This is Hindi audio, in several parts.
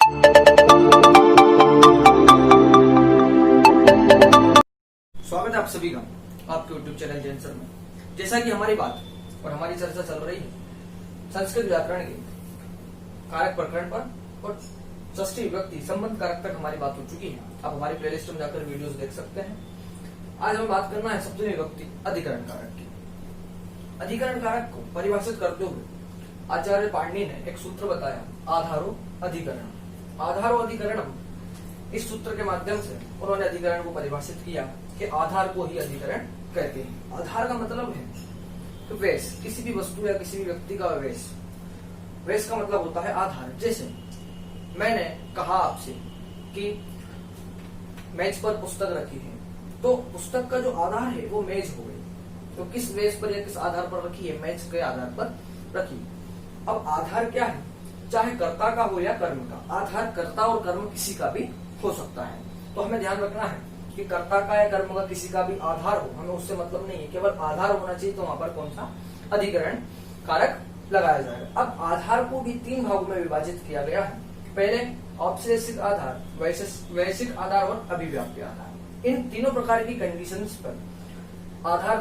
स्वागत है आप सभी का आपके YouTube चैनल जैन सर में। जैसा कि हमारी बात और हमारी चर्चा चल रही है संस्कृत व्याकरण के कारक प्रकरण पर और षष्ठी विभक्ति संबंध कारक तक हमारी बात हो चुकी है। आप हमारी प्लेलिस्ट में जाकर वीडियोस देख सकते हैं। आज हमें बात करना है सप्तमी विभक्ति अधिकरण कारक की। अधिकरण कारक को परिभाषित करते हुए आचार्य पाणिनि ने एक सूत्र बताया, आधारो अधिकरण। आधारो अधिकरण, इस सूत्र के माध्यम से उन्होंने अधिकरण को परिभाषित किया कि आधार को ही अधिकरण कहते हैं। आधार का मतलब है कि वेश, किसी भी वस्तु या किसी भी व्यक्ति का वेश। वेश का मतलब होता है आधार। जैसे मैंने कहा आपसे कि मेज पर पुस्तक रखी है, तो पुस्तक का जो आधार है वो मेज हो गई। तो किस वेश पर या किस आधार पर रखी है? मेज के आधार पर रखी। अब आधार क्या है? चाहे कर्ता का हो या कर्म का। आधार कर्ता और कर्म किसी का भी हो सकता है। तो हमें ध्यान रखना है कि कर्ता का या कर्म का किसी का भी आधार हो, हमें उससे मतलब नहीं है। केवल आधार होना चाहिए, तो वहां पर कौन सा अधिकरण कारक लगाया जाएगा। अब आधार को भी 3 भागों में विभाजित किया गया है। पहले औपश्लेषिक आधार, वैश्विक आधार और अभिव्याप्य आधार। इन तीनों प्रकार की कंडीशंस पर आधार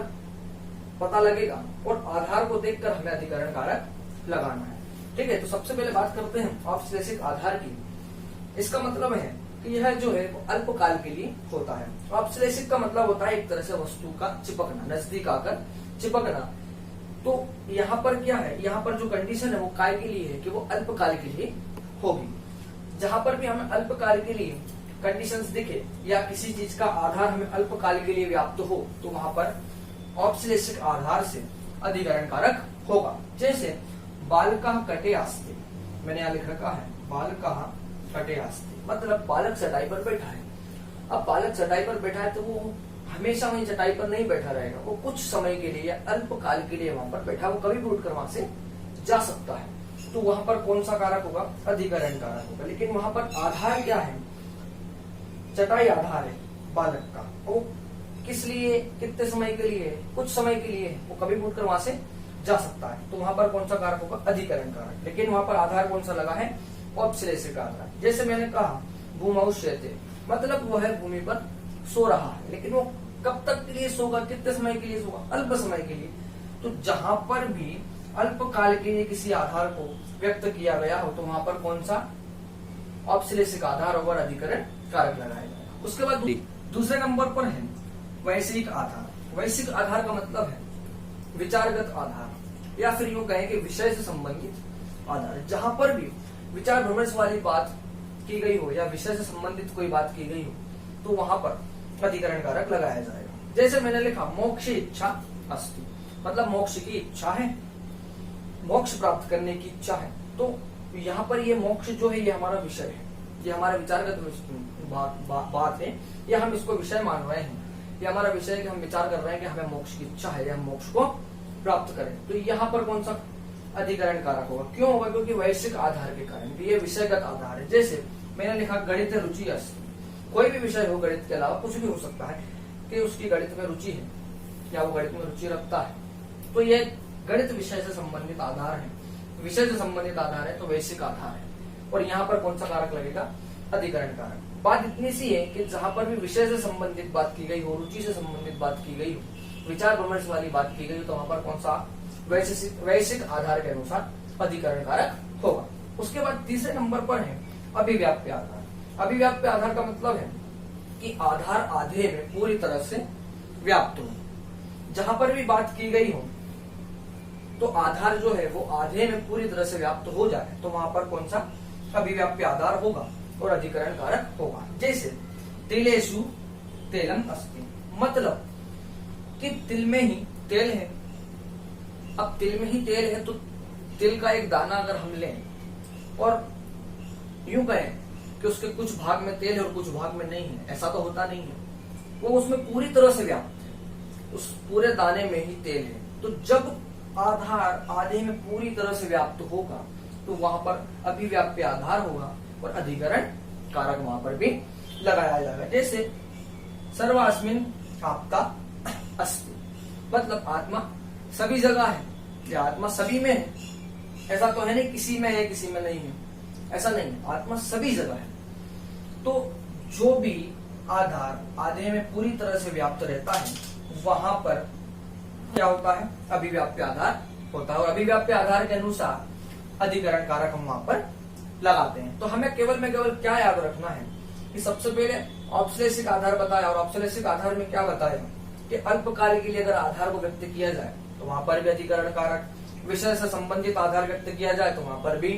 पता लगेगा और आधार को देखकर हमें अधिकरण कारक लगाना है। ठीक है, तो सबसे पहले बात करते हैं औपश्लेषिक आधार की। इसका मतलब है कि यह जो है वो अल्पकाल के लिए होता है। औपश्लेषिक का मतलब होता है एक तरह से वस्तु का चिपकना, नजदीक आकर चिपकना। तो यहाँ पर क्या है, यहाँ पर जो कंडीशन है वो काय के लिए है कि वो अल्पकाल के लिए होगी। जहां पर भी हमें अल्पकाल के लिए कंडीशंस दिखे या किसी चीज का आधार हमें अल्पकाल के लिए व्याप्त हो, तो वहां पर औपश्लेषिक आधार से अधिकरण कारक होगा। जैसे बालकः कटे आस्ते, मैंने यहाँ लिख रखा है बालकः कटे आस्ते, मतलब बालक चटाई पर बैठा है। अब बालक चटाई पर बैठा है तो वो हमेशा वहीं चटाई पर नहीं बैठा रहेगा, वो कुछ समय के लिए या अल्पकाल के लिए वहां पर बैठा, वो कभी भी उठकर वहां से जा सकता है। तो वहां पर कौन सा कारक होगा? अधिकरण कारक होगा। लेकिन वहां पर आधार क्या है? चटाई आधार है बालक का। वो किस लिए, कितने समय के लिए? कुछ समय के लिए, वो कभी भी उठकर वहां से जा सकता है। तो वहां पर कौन सा कारक होगा? अधिकरण कारक। लेकिन वहां पर आधार कौन सा लगा है? औपश्लेषिक आधार। जैसे मैंने कहा भूमौ शयते, मतलब वो है भूमि पर सो रहा है, लेकिन वो कब तक के लिए सोगा, कितने समय के लिए सोगा? अल्प समय के लिए। तो जहां पर भी अल्पकाल के लिए किसी आधार को व्यक्त किया गया हो, तो वहां पर कौन सा औपश्लेषिक आधार और अधिकरण कारक लगाया जाएगा। उसके बाद दूसरे नंबर पर है वैश्विक आधार। वैश्विक आधार का मतलब है विचारगत आधार, या फिर यूं कहें कि विषय से संबंधित आधार। जहां पर भी विचार भ्रमण वाली बात की गई हो या विषय से संबंधित कोई बात की गई हो, तो वहां पर अधिकरण कारक लगाया जाएगा। जैसे मैंने लिखा मोक्ष इच्छा अस्ति, मतलब मोक्ष की इच्छा है, मोक्ष प्राप्त करने की इच्छा है। तो यहाँ पर ये मोक्ष जो है ये हमारा विषय है, ये हमारा विचारगत बात है, या हम इसको विषय मान रहे हैं। ये हमारा विषय है कि हम विचार कर रहे हैं कि हमें मोक्ष की इच्छा है या हम मोक्ष को प्राप्त करें। तो यहाँ पर कौन सा अधिकरण कारक होगा? क्यों होगा? क्योंकि वैश्विक आधार के कारण, ये विषयगत आधार है। जैसे मैंने लिखा गणित रुचि अस्ति, कोई भी विषय हो, गणित के अलावा कुछ भी हो सकता है कि उसकी गणित में रुचि है या वो गणित में रुचि रखता है, तो ये गणित विषय से संबंधित आधार है। विषय से संबंधित आधार है तो वैश्विक आधार है। और यहाँ पर कौन सा कारक लगेगा? अधिकरण कारक। बात इतनी सी है कि जहां पर भी विषय से संबंधित बात की गई हो, रुचि से संबंधित बात की गई हो, विचार विमर्श वाली बात की गई हो, तो वहां पर कौन सा वैश्विक आधार के अनुसार अधिकरण कारक होगा। उसके बाद तीसरे नंबर पर है अभिव्याप्य आधार। अभिव्याप्य आधार का मतलब है कि आधार आधे में पूरी तरह से व्याप्त हो। जहां पर भी बात की गई हो तो आधार जो है वो आधे में पूरी तरह से व्याप्त हो जाए, तो वहां पर कौन सा अभिव्याप्य आधार होगा और अधिकरण कारक होगा। जैसे तिलेषु तेलम अस्ति, मतलब कि तिल में ही तेल है। अब तिल में ही तेल है तो तिल का एक दाना अगर हम लें और यूं कहें कि उसके कुछ भाग में तेल है और कुछ भाग में नहीं है, ऐसा तो होता नहीं है। वो उसमें पूरी तरह से व्याप्त है, उस पूरे दाने में ही तेल है। तो जब आधार आधे में पूरी तरह से व्याप्त होगा तो वहां पर अभिव्याप्य आधार होगा और अधिकरण कारक वहां पर भी लगाया जाएगा। जैसे सर्वास्मिन् आप्ता अस्ति, मतलब आत्मा सभी जगह है या आत्मा सभी में है। ऐसा तो है नहीं किसी में है किसी में नहीं है, ऐसा नहीं है, आत्मा सभी जगह है। तो जो भी आधार आधे में पूरी तरह से व्याप्त रहता है वहां पर क्या होता है, अभिव्याप्य आधार होता है। और अभिव्याप्य आधार के अनुसार अधिकरण कारक हम वहां पर लगाते हैं। तो हमें केवल में केवल क्या याद रखना है कि सबसे पहले औपश्लेषिक आधार बताया, और औपश्लेषिक आधार में क्या बताया कि अल्पकाल के लिए अगर आधार को व्यक्त किया जाए तो वहां पर भी अधिकरण कारक, विषय से संबंधित आधार व्यक्त किया जाए तो वहां पर भी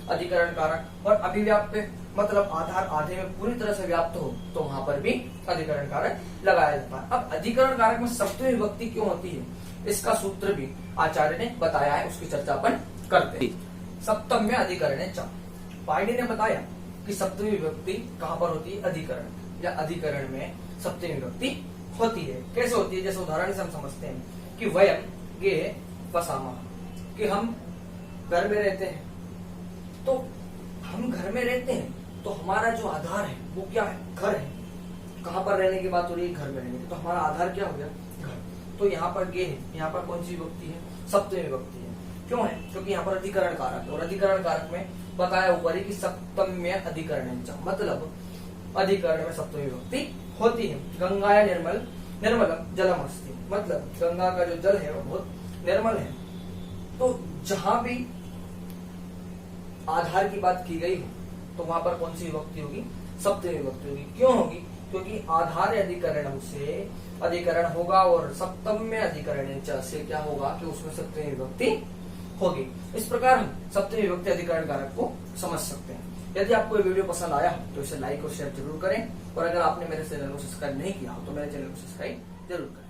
अधिकरण कारक, और अभिव्याप्य मतलब आधार आधे में पूरी तरह से व्याप्त हो तो वहां पर भी अधिकरण कारक लगाया जाता है। अब अधिकरण कारक में सप्तमी विभक्ति क्यों होती है, इसका सूत्र भी आचार्य ने बताया है, उसकी चर्चा अपन करते हैं। सप्तम में अधिकरण च, पाणिनि ने बताया कि सप्तमी विभक्ति कहां पर होती है, अधिकरण या अधिकरण में सप्तमी विभक्ति होती है। कैसे होती है, जैसे उदाहरण से हम समझते हैं कि वयम गे वसामः, कि हम घर में रहते हैं। तो हम घर में रहते हैं तो हमारा जो आधार है वो क्या है, घर है। कहां पर रहने की बात हो रही है, घर में रहने की, तो हमारा आधार क्या हो गया, घर। तो यहाँ पर गे है, यहाँ पर कौन सी विभक्ति है, सप्तमी विभक्ति है। क्यों है, क्योंकि यहाँ पर अधिकरण कारक है, और अधिकरण कारक में बताया ऊपर ही कि सप्तम्य अधिकरण, मतलब अधिकरण में सप्तमी विभक्ति होती है। गंगाया निर्मलम जलम अस्ति, मतलब गंगा का जो जल है वो बहुत निर्मल है। तो जहां भी आधार की बात की गई हो तो वहां पर कौन सी विभक्ति होगी, सप्तमी विभक्ति होगी। क्यों होगी, क्योंकि आधार अधिकरण से अधिकरण होगा, और सप्तम्य अधिकरण से क्या होगा कि उसमें सप्तमी विभक्ति होगी। इस प्रकार हम सप्तमी विभक्ति अधिकरण कारक को समझ सकते हैं। यदि आपको ये वीडियो पसंद आया हो तो इसे लाइक और शेयर जरूर करें, और अगर आपने मेरे चैनल को सब्सक्राइब नहीं किया हो तो मेरे चैनल को सब्सक्राइब जरूर करें।